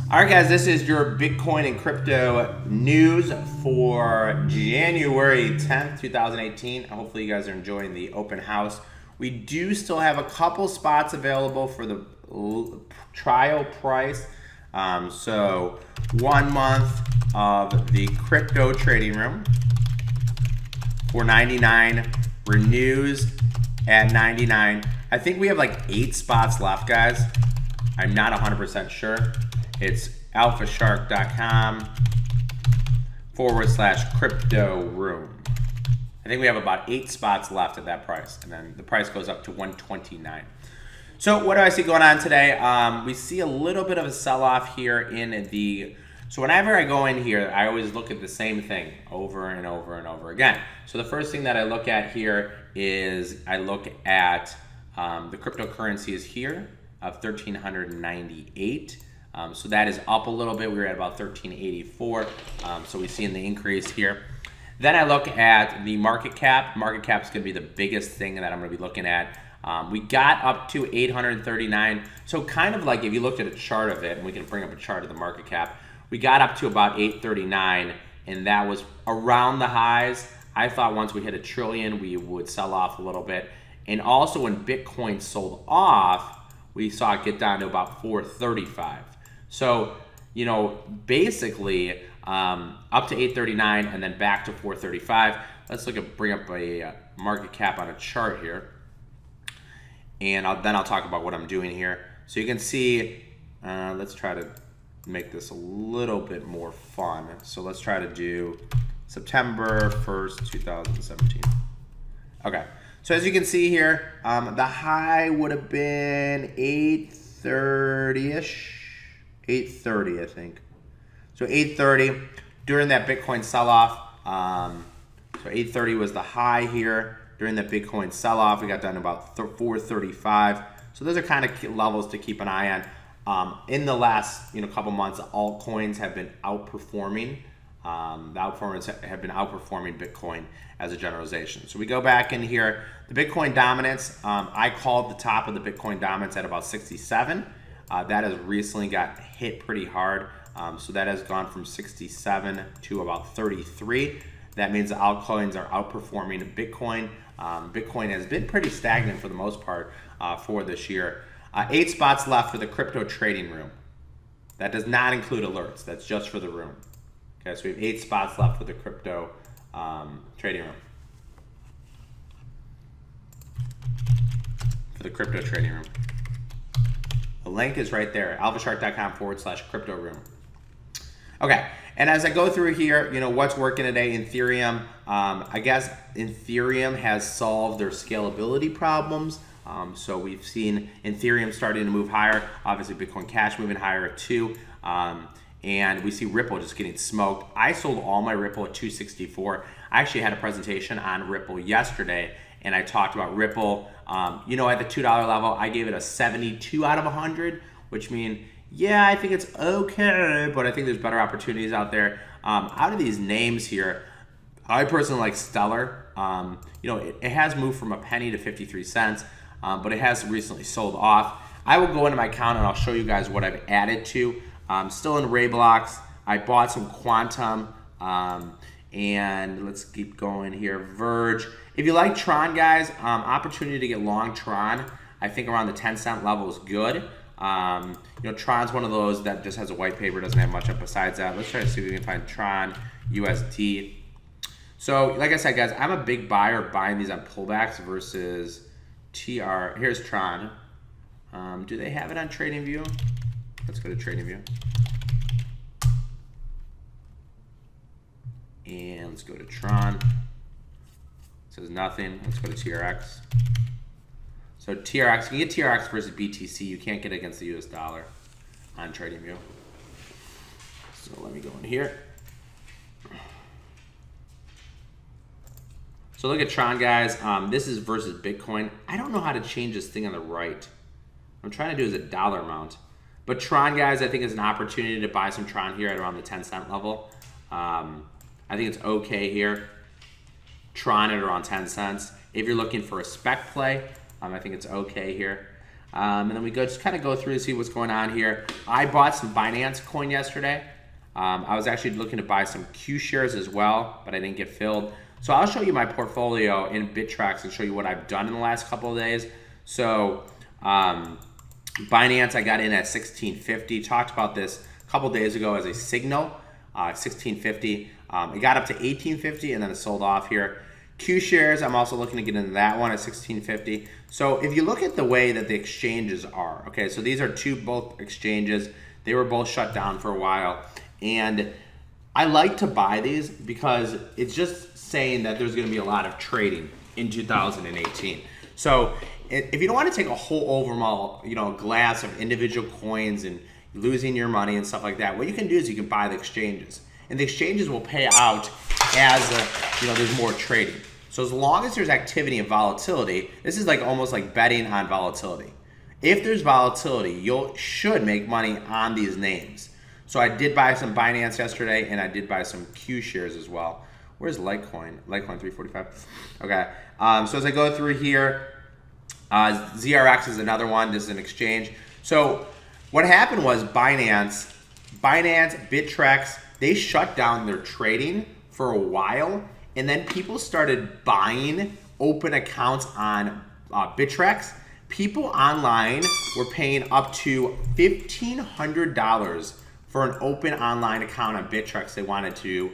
All right, guys, this is your Bitcoin and crypto news for January 10th, 2018. Hopefully, you guys are enjoying the open house. We do still have a couple spots available for the trial price. So 1 month of the crypto trading room for $99 renews at $99. I think we have like 8 spots left, guys. I'm not 100% sure. It's alphashark.com/crypto room. I think we have about 8 spots left at that price, and then the price goes up to $129. So what do I see going on today? We see a little bit of a sell-off here in the. So whenever I go in here, I always look at the same thing over and over and over again. So the first thing that I look at here is I look at the cryptocurrencies here of 1,398. So that is up a little bit. We were at about 1,384. So we see in the increase here. Then I look at the market cap. Market cap is going to be the biggest thing that I'm going to be looking at. We got up to 839. So kind of like if you looked at a chart of it, and we can bring up a chart of the market cap, we got up to about 839, and that was around the highs. I thought once we hit $1 trillion, we would sell off a little bit. And also when Bitcoin sold off, we saw it get down to about 435. So, you know, basically up to 839 and then back to 435. Let's bring up a market cap on a chart here. And then I'll talk about what I'm doing here. So you can see, let's try to make this a little bit more fun. So let's try to do September 1st, 2017. Okay. So as you can see here, the high would have been 830-ish. 830, I think. So 830 during that Bitcoin sell-off. So 830 was the high here during that Bitcoin sell-off. We got down to about 435. So those are kind of levels to keep an eye on. In the last couple months, altcoins have been outperforming. The altcoins have been outperforming Bitcoin as a generalization. So we go back in here. The Bitcoin dominance, I called the top of the Bitcoin dominance at about 67. That has recently got hit pretty hard. So that has gone from 67 to about 33. That means the altcoins are outperforming Bitcoin. Bitcoin has been pretty stagnant for the most part for this year. 8 spots left for the crypto trading room. That does not include alerts. That's just for the room. Okay, so we have 8 spots left for the crypto trading room. For the crypto trading room. The link is right there, alphashark.com/crypto room. Okay, and as I go through here, what's working today? Ethereum. I guess Ethereum has solved their scalability problems. So we've seen Ethereum starting to move higher. Obviously, Bitcoin Cash moving higher too. And we see Ripple just getting smoked. I sold all my Ripple at 264. I actually had a presentation on Ripple yesterday, and I talked about Ripple. At the $2 level, I gave it a 72 out of 100, which means, yeah, I think it's okay, but I think there's better opportunities out there. Out of these names here, I personally like Stellar. It has moved from a penny to 53 cents, but it has recently sold off. I will go into my account and I'll show you guys what I've added to. Still in Rayblox. I bought some Quantum, and let's keep going here. Verge. If you like Tron, guys, opportunity to get long Tron, I think around the 10-cent level is good. Tron's one of those that just has a white paper, doesn't have much up besides that. Let's try to see if we can find Tron USD. So, like I said, guys, I'm a big buyer of buying these on pullbacks versus TR. Here's Tron. Do they have it on TradingView? Let's go to TradingView. And let's go to Tron. It says nothing. Let's go to TRX. So TRX, you can get TRX versus BTC. You can't get it against the US dollar on TradingView. So let me go in here. So look at Tron, guys. This is versus Bitcoin. I don't know how to change this thing on the right. I'm trying to do is a dollar amount. But Tron, guys, I think is an opportunity to buy some Tron here at around the 10-cent level. I think it's okay here. Tron at around 10 cents. If you're looking for a spec play, I think it's okay here. And then we just kind of go through to see what's going on here. I bought some Binance coin yesterday. I was actually looking to buy some Q shares as well, but I didn't get filled. So I'll show you my portfolio in Bittrex and show you what I've done in the last couple of days. So Binance, I got in at 1650. Talked about this a couple days ago as a signal, 1650. It got up to 1850 and then it sold off here. Q shares, I'm also looking to get into that one at 1650. So if you look at the way that the exchanges are, okay, so these are both exchanges. They were both shut down for a while. And I like to buy these because it's just saying that there's going to be a lot of trading in 2018. So if you don't want to take a whole overall, glass of individual coins and losing your money and stuff like that, what you can do is you can buy the exchanges. And the exchanges will pay out as there's more trading. So as long as there's activity and volatility, this is almost like betting on volatility. If there's volatility, you should make money on these names. So I did buy some Binance yesterday, and I did buy some Q shares as well. Where's Litecoin? Litecoin 345. Okay. So as I go through here, ZRX is another one. This is an exchange. So what happened was Binance, Bittrex, they shut down their trading for a while, and then people started buying open accounts on Bittrex. People online were paying up to $1,500 for an open online account on Bittrex. They wanted to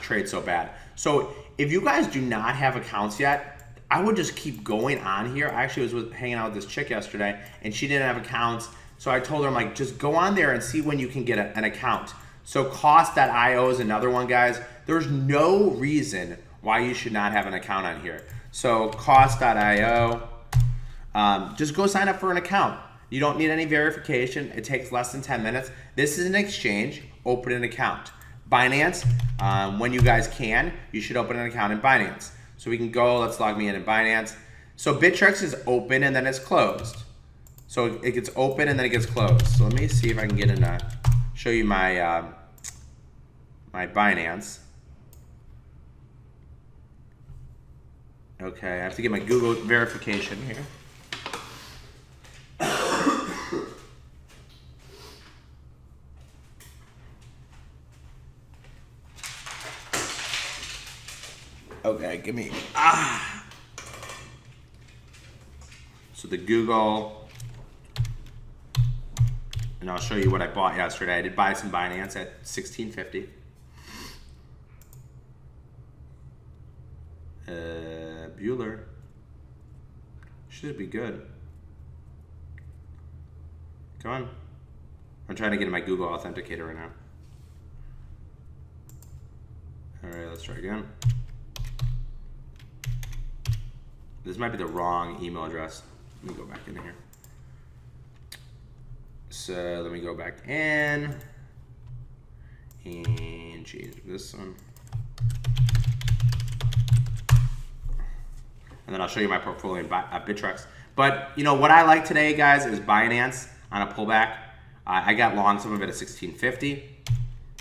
trade so bad. So if you guys do not have accounts yet, I would just keep going on here. I actually was hanging out with this chick yesterday, and she didn't have accounts. So I told her, I'm like, just go on there and see when you can get an account. So Cost.io is another one, guys. There's no reason why you should not have an account on here. So Cost.io, just go sign up for an account. You don't need any verification. It takes less than 10 minutes. This is an exchange. Open an account. Binance, when you guys can, you should open an account in Binance. So we can go, let's log me in Binance. So Bittrex is open and then it's closed. So it gets open and then it gets closed. So let me see if I can get in show you my my Binance. Okay, I have to get my Google verification here. Okay, give me So the Google, and I'll show you what I bought yesterday. I did buy some Binance at 1650. Bueller should be good. Come on. I'm trying to get in my Google Authenticator right now. All right, let's try again. This might be the wrong email address. Let me go back in here. So let me go back in and change this one. And then I'll show you my portfolio in Bittrex. But what I like today, guys, is Binance on a pullback. I got long some of it at 1650.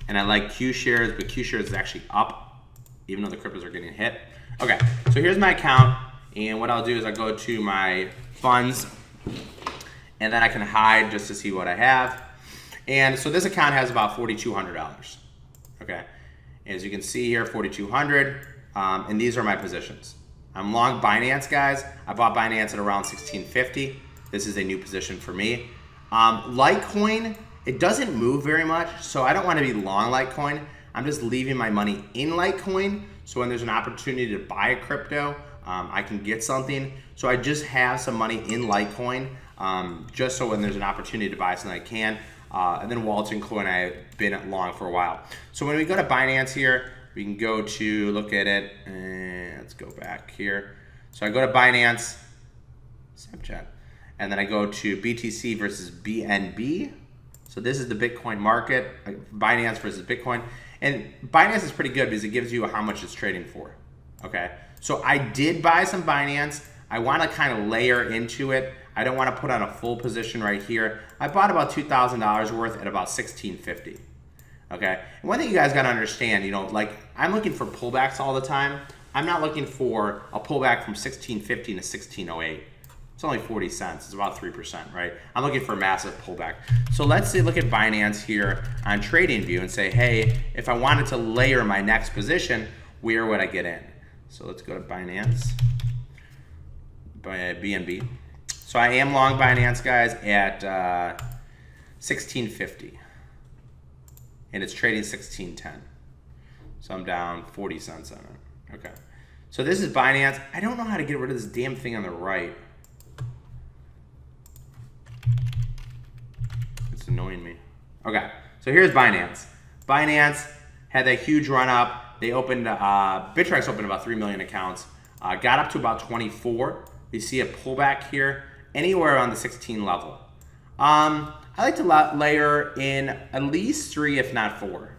And I like Q shares, but Q shares is actually up, even though the cryptos are getting hit. Okay, so here's my account. And what I'll do is I'll go to my funds, and then I can hide just to see what I have. And so this account has about $4,200. Okay, as you can see here, $4,200, and these are my positions. I'm long Binance, guys. I bought Binance at around 1650. This is a new position for me. Litecoin, it doesn't move very much, so I don't want to be long Litecoin. I'm just leaving my money in Litecoin, so when there's an opportunity to buy a crypto, I can get something. So I just have some money in Litecoin, just so when there's an opportunity to buy something I can. And then Walton Coin, I've been at long for a while. So when we go to Binance here, we can go to look at it, and let's go back here. So I go to Binance, Snapchat, and then I go to BTC versus BNB. So this is the Bitcoin market, Binance versus Bitcoin. And Binance is pretty good because it gives you how much it's trading for, okay? So I did buy some Binance. I want to kind of layer into it. I don't want to put on a full position right here. I bought about $2,000 worth at about $16.50. Okay. And one thing you guys got to understand, I'm looking for pullbacks all the time. I'm not looking for a pullback from $16.50 to $16.08. It's only 40 cents. It's about 3%, right? I'm looking for a massive pullback. So let's say, look at Binance here on TradingView and say, hey, if I wanted to layer my next position, where would I get in? So let's go to Binance, BNB. So I am long Binance, guys, at 1650. And it's trading 1610. So I'm down 40 cents on it. Okay. So this is Binance. I don't know how to get rid of this damn thing on the right. It's annoying me. Okay. So here's Binance. Binance had that huge run up. They opened, Bittrex opened about 3 million accounts. Got up to about 24. You see a pullback here, anywhere around the 16 level. I like to layer in at least 3, if not 4.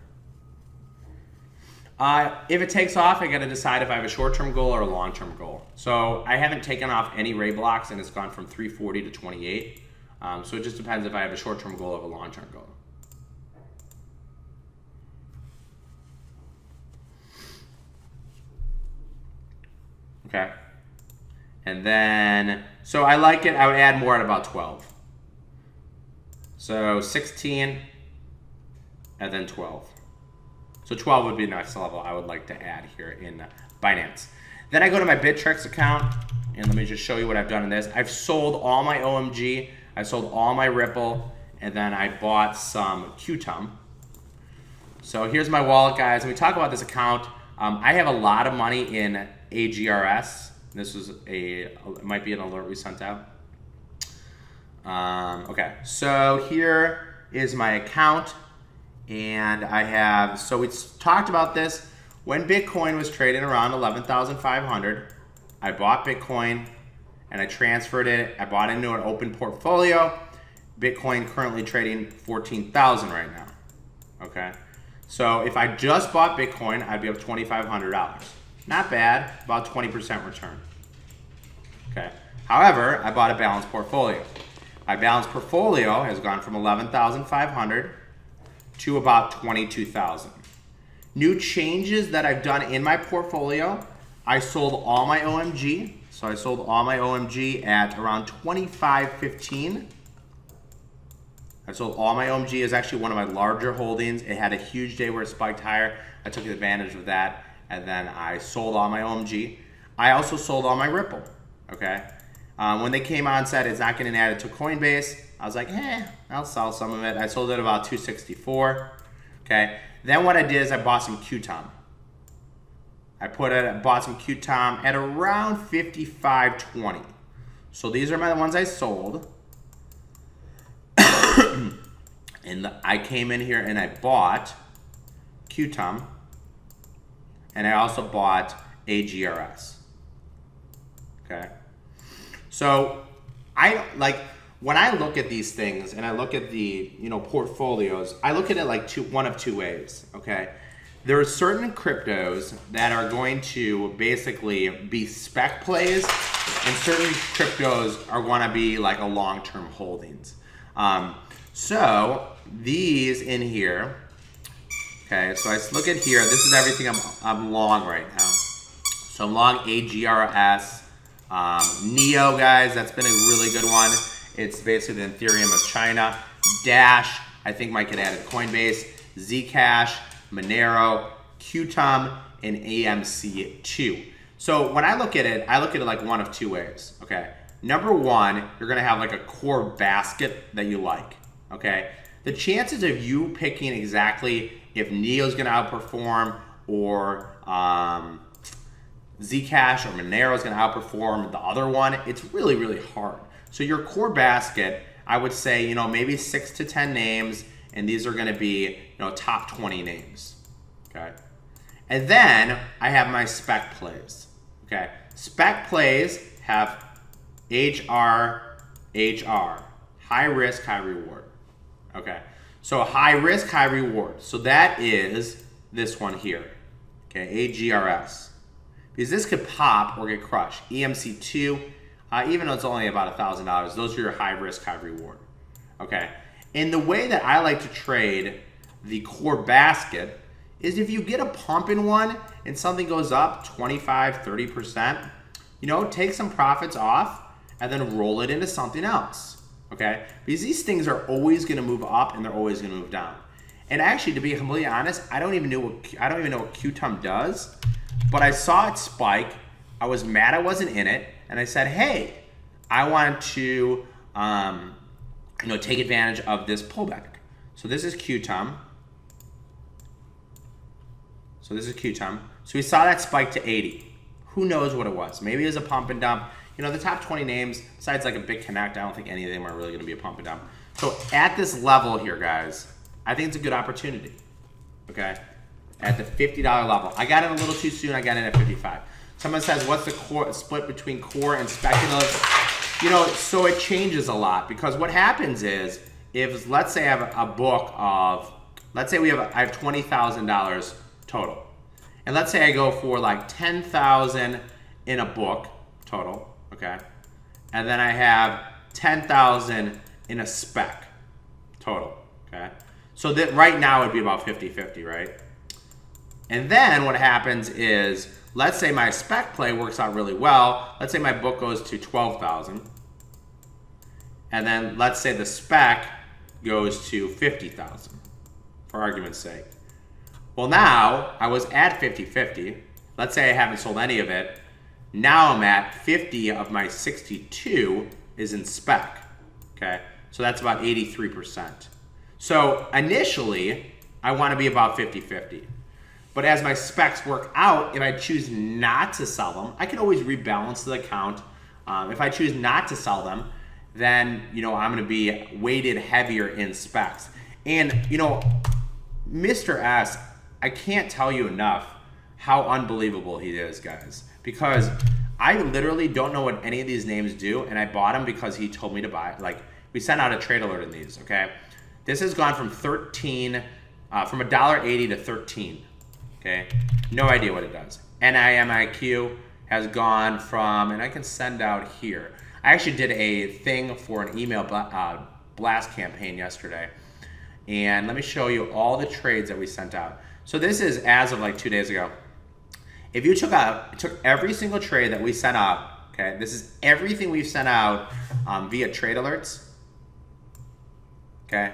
If it takes off, I got to decide if I have a short-term goal or a long-term goal. So I haven't taken off any Ray blocks, and it's gone from 340 to 28. So it just depends if I have a short-term goal or a long-term goal. Okay. And then, so I like it. I would add more at about 12. So 16 and then 12. So 12 would be the next level I would like to add here in Binance. Then I go to my Bittrex account, and let me just show you what I've done in this. I've sold all my OMG, I sold all my Ripple, and then I bought some QTUM. So here's my wallet, guys. When we talk about this account, I have a lot of money in AGRS. This was it might be an alert we sent out. Okay, so here is my account. And I have, so we talked about this. When Bitcoin was trading around 11,500, I bought Bitcoin and I transferred it. I bought into an open portfolio. Bitcoin currently trading 14,000 right now. Okay. So if I just bought Bitcoin, I'd be up $2,500. Not bad, about 20% return. Okay. However, I bought a balanced portfolio. My balanced portfolio has gone from 11,500 to about 22,000. New changes that I've done in my portfolio, I sold all my OMG. So I sold all my OMG at around 25.15. I sold all my OMG. Is actually one of my larger holdings. It had a huge day where it spiked higher. I took advantage of that, and then I sold all my OMG. I also sold all my Ripple, okay? When they came on and said it's not getting added to Coinbase, I was like, I'll sell some of it. I sold it about 264. Okay. Then what I did is I bought some QTUM. I bought some QTUM at around 55.20. So these are the ones I sold. And I came in here and I bought QTUM. And I also bought AGRS. Okay. So when I look at these things and I look at the portfolios, I look at it like one of two ways. Okay, there are certain cryptos that are going to basically be spec plays, and certain cryptos are going to be like a long-term holdings. So these in here. Okay, so I look at here. This is everything I'm long right now. So I'm long AGRS, Neo, guys. That's been a really good one. It's basically the Ethereum of China. Dash, I think might get added to Coinbase. Zcash, Monero, QTUM, and AMC2. So when I look at it like one of two ways, okay? Number one, you're gonna have like a core basket that you like, okay? The chances of you picking exactly if Neo's gonna outperform or Zcash or Monero is gonna outperform the other one, it's really, really hard. So your core basket, I would say, maybe 6 to 10 names, and these are going to be, top 20 names. Okay. And then I have my spec plays. Okay. Spec plays have HR, high risk, high reward. Okay. So high risk, high reward. So that is this one here. Okay. AGRS. Because this could pop or get crushed. EMC2. Even though it's only about $1,000, those are your high risk, high reward. Okay. And the way that I like to trade the core basket is if you get a pump in one and something goes up 25, 30%, take some profits off and then roll it into something else, okay? Because these things are always going to move up and they're always going to move down. And actually, to be completely honest, I don't even know what QTUM does, but I saw it spike. I was mad I wasn't in it, and I said, hey, I want to take advantage of this pullback. So this is QTUM. So we saw that spike to 80. Who knows what it was? Maybe it was a pump and dump. The top 20 names, besides like a BitConnect, I don't think any of them are really going to be a pump and dump. So at this level here, guys, I think it's a good opportunity, okay? At the $50 level. I got it a little too soon. I got it at 55. Someone says, what's the split between core and speculative? So it changes a lot, because what happens is, if let's say I have a book of, let's say I have $20,000 total. And let's say I go for like 10,000 in a book total, okay? And then I have 10,000 in a spec total, okay? So that right now it'd be about 50-50, right? And then what happens is, let's say my spec play works out really well. Let's say my book goes to 12,000. And then let's say the spec goes to 50,000, for argument's sake. Well, now I was at 50-50. Let's say I haven't sold any of it. Now I'm at 50 of my 62 is in spec, okay? So that's about 83%. So initially, I want to be about 50-50. But as my specs work out, if I choose not to sell them, I can always rebalance the account. If I choose not to sell them, then I'm going to be weighted heavier in specs. And Mr. S, I can't tell you enough how unbelievable he is, guys. Because I literally don't know what any of these names do, and I bought them because he told me to buy. Like, we sent out a trade alert in these, okay? This has gone from from $1.80 to 13. Okay, no idea what it does. NIMIQ has gone from, and I can send out here. I actually did a thing for an email blast campaign yesterday. And let me show you all the trades that we sent out. So this is as of like 2 days ago. If you took every single trade that we sent out, okay, this is everything we've sent out via trade alerts, okay?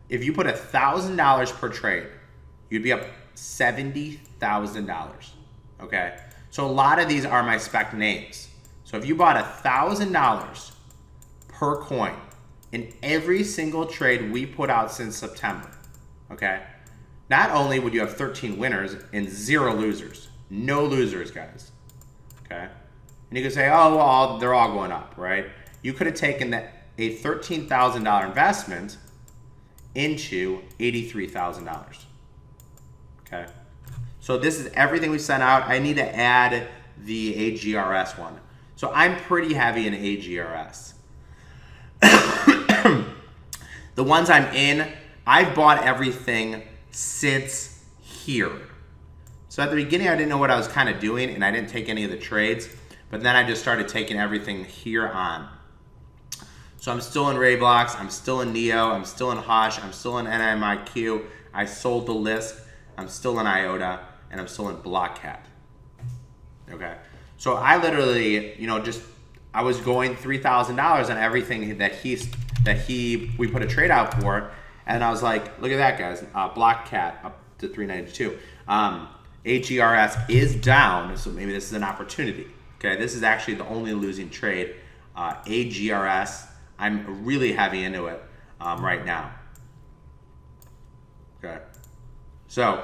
If you put $1,000 per trade, you'd be up $70,000, okay? So a lot of these are my spec names. So if you bought $1,000 per coin in every single trade we put out since September, okay? Not only would you have 13 winners and 0 losers. No losers, guys, okay? And you could say, oh, well, they're all going up, right? You could have taken a $13,000 investment into $83,000. Okay, so this is everything we sent out. I need to add the AGRS one. So I'm pretty heavy in AGRS. The ones I'm in, I've bought everything since here. So at the beginning, I didn't know what I was kind of doing, and I didn't take any of the trades. But then I just started taking everything here on. So I'm still in Rayblox, I'm still in Neo, I'm still in Hush, I'm still in NIMIQ. I sold the list. I'm still in IOTA, and I'm still in Blockcat. Okay, so I literally, I was going $3,000 on everything that we put a trade out for, and I was like, look at that, guys, Blockcat up to 392. AGRS is down, so maybe this is an opportunity. Okay, this is actually the only losing trade. AGRS, I'm really heavy into it right now. Okay. So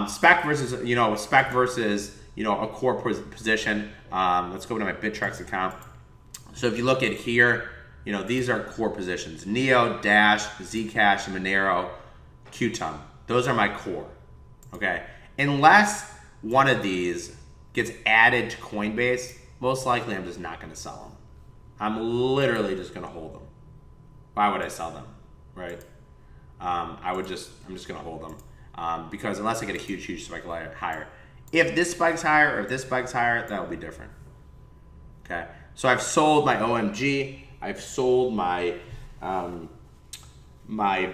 spec versus a core position. Let's go to my Bittrex account. So if you look at here, these are core positions: Neo, Dash, Zcash, Monero, QTUM. Those are my core. Okay, unless one of these gets added to Coinbase, most likely I'm just not going to sell them. I'm literally just going to hold them. Why would I sell them, right? I'm just going to hold them. Because unless I get a huge spike higher. If this spikes higher or if this spikes higher, that will be different. Okay, so I've sold my OMG, I've sold my my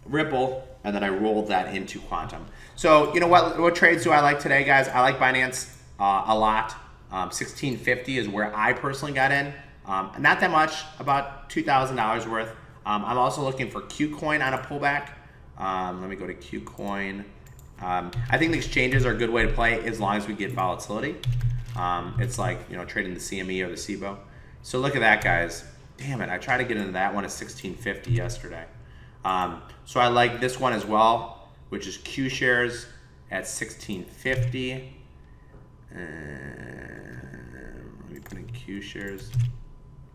Ripple, and then I rolled that into Quantum. So what trades do I like today, guys? I like Binance a lot. 1650 is where I personally got in. Not that much, about $2,000 worth. I'm also looking for Qcoin on a pullback. Let me go to Qcoin. I think the exchanges are a good way to play as long as we get volatility. It's like, you know, trading the CME or the SIBO. So look at that, guys. Damn it, I tried to get into that one at 1650 yesterday. So I like this one as well, which is Q shares at 1650. Let me put in Q shares.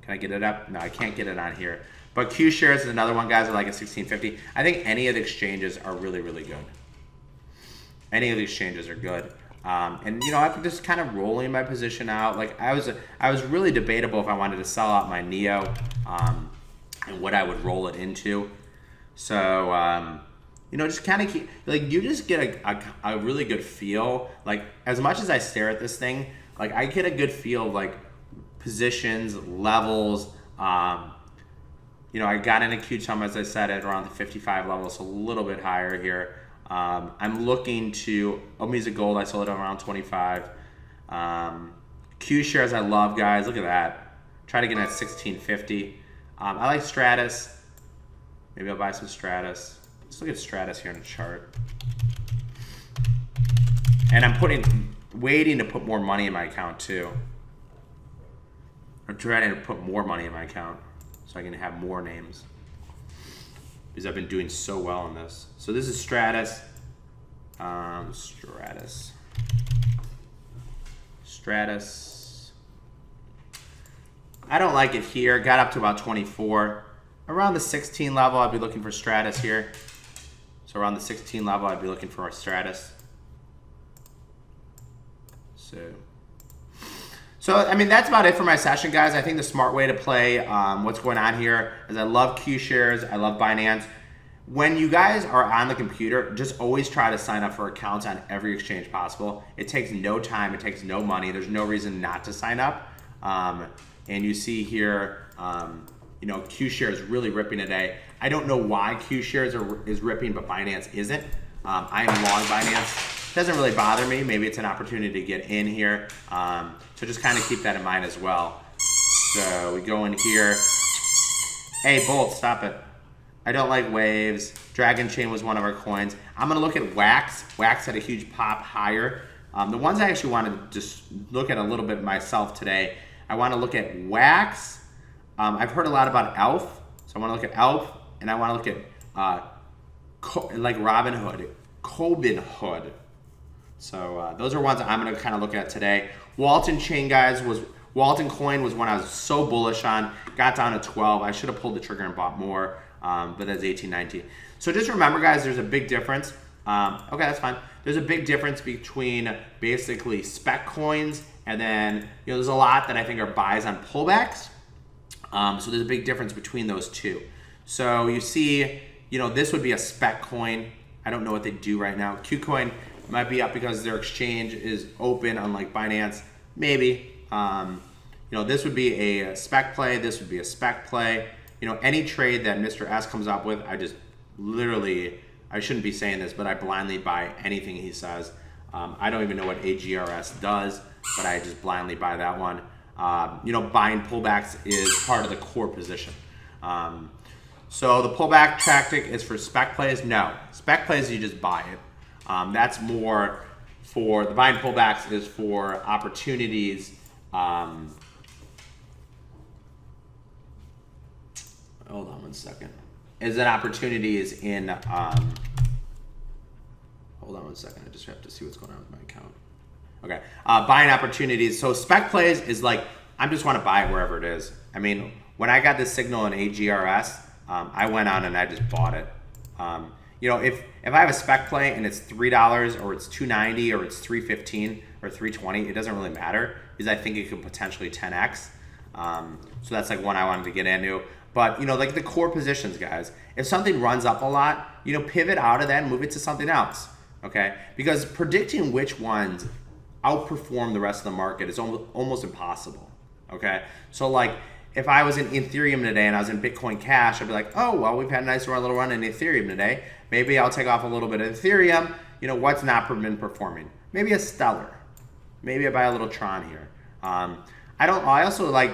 Can I get it up? No, I can't get it on here. But Q shares is another one, guys, I like at 1650. I think any of the exchanges are really, really good. Any of the exchanges are good. And you know, I've just kind of rolling my position out. Like I was really debatable if I wanted to sell out my NEO and what I would roll it into. So you know, just kind of keep, like, you just get a really good feel. Like, as much as I stare at this thing, like, I get a good feel of, like, positions, levels. You know, I got into QTUM, as I said, at around the 55 level, so a little bit higher here. I'm looking to Omiza Gold. I sold it around 25. Q shares I love, guys. Look at that. Try to get in at 1650. I like Stratus. Maybe I'll buy some Stratus. Let's look at Stratus here in the chart. And I'm waiting to put more money in my account too. I'm trying to put more money in my account so I can have more names, because I've been doing so well in this. So this is Stratus. Stratus. I don't like it here. Got up to about 24. Around the 16 level, I'd be looking for Stratus here. So around the 16 level, I'd be looking for a Stratus. So I mean, that's about it for my session, guys. I think the smart way to play what's going on here is I love Q shares. I love Binance. When you guys are on the computer, just always try to sign up for accounts on every exchange possible. It takes no time. It takes no money. There's no reason not to sign up. And you see here, you know, Q shares really ripping today. I don't know why Q shares is ripping, but Binance isn't. I am long Binance. It doesn't really bother me. Maybe it's an opportunity to get in here. So just kind of keep that in mind as well. So we go in here. Hey, Bolt, stop it. I don't like waves. Dragon Chain was one of our coins. I'm gonna look at Wax. Wax had a huge pop higher. The ones I actually want to just look at a little bit myself today. I want to look at Wax. I've heard a lot about ELF, so I want to look at ELF, and I want to look at like Robinhood, Robinhood. So those are ones I'm going to kind of look at today. Walton Chain, guys, Walton Coin was one I was so bullish on. Got down to 12. I should have pulled the trigger and bought more, but that's 18, 19. So just remember, guys, there's a big difference. Okay, that's fine. There's a big difference between basically spec coins, and then, you know, there's a lot that I think are buys on pullbacks. So there's a big difference between those two. So you see, you know, this would be a spec coin. I don't know what they do right now. Qcoin might be up because their exchange is open, unlike Binance. Maybe. You know, this would be a spec play. This would be a spec play. You know, any trade that Mr. S comes up with, I just literally, I shouldn't be saying this, but I blindly buy anything he says. I don't even know what AGRS does, but I just blindly buy that one. You know, buying pullbacks is part of the core position. So the pullback tactic is for spec plays? No. Spec plays, you just buy it. That's more for, the buying pullbacks is for opportunities. Hold on one second. Is an opportunities in, hold on one second. I just have to see what's going on with my account. Okay, buying opportunities. So spec plays is like, I just want to buy it wherever it is. I mean, when I got this signal in AGRS, I went on and I just bought it. You know, if I have a spec play and it's $3 or it's $2.90 or it's $3.15 or $3.20, it doesn't really matter, because I think it could potentially 10x. So that's like one I wanted to get into. But, you know, like the core positions, guys, if something runs up a lot, you know, pivot out of that and move it to something else. Okay, because predicting which ones outperform the rest of the market is almost impossible. Okay, so like if I was in Ethereum today and I was in Bitcoin Cash, I'd be like, oh, well, we've had a nice little run in Ethereum today. Maybe I'll take off a little bit of Ethereum. You know, what's not been performing? Maybe a Stellar. Maybe I buy a little Tron here. I also like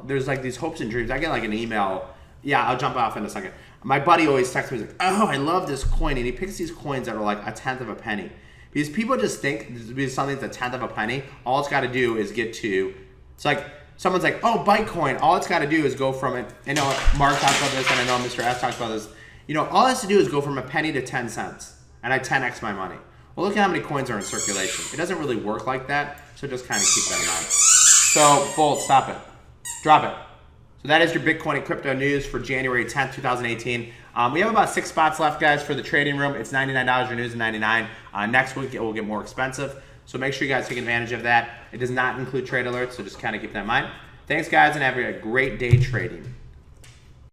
there's like these hopes and dreams. I get like an email. Yeah, I'll jump off in a second. My buddy always texts me, he's like, oh, I love this coin. And he picks these coins that are like 1/10 of a penny. Because people just think because something's 1/10 of a penny, all it's got to do is get to, it's like, someone's like, oh, Bitcoin. All it's got to do is go from it. I know Mark talked about this, and I know Mr. S talked about this. You know, all it has to do is go from a penny to 10 cents, and I 10x my money. Well, look at how many coins are in circulation. It doesn't really work like that, so just kind of keep that in mind. So, Bolt, stop it. Drop it. So that is your Bitcoin and crypto news for January 10th, 2018. We have about 6 spots left, guys, for the trading room. It's $99. Your news is $99. Next week, it will get more expensive. So make sure you guys take advantage of that. It does not include trade alerts, so just kind of keep that in mind. Thanks, guys, and have a great day trading.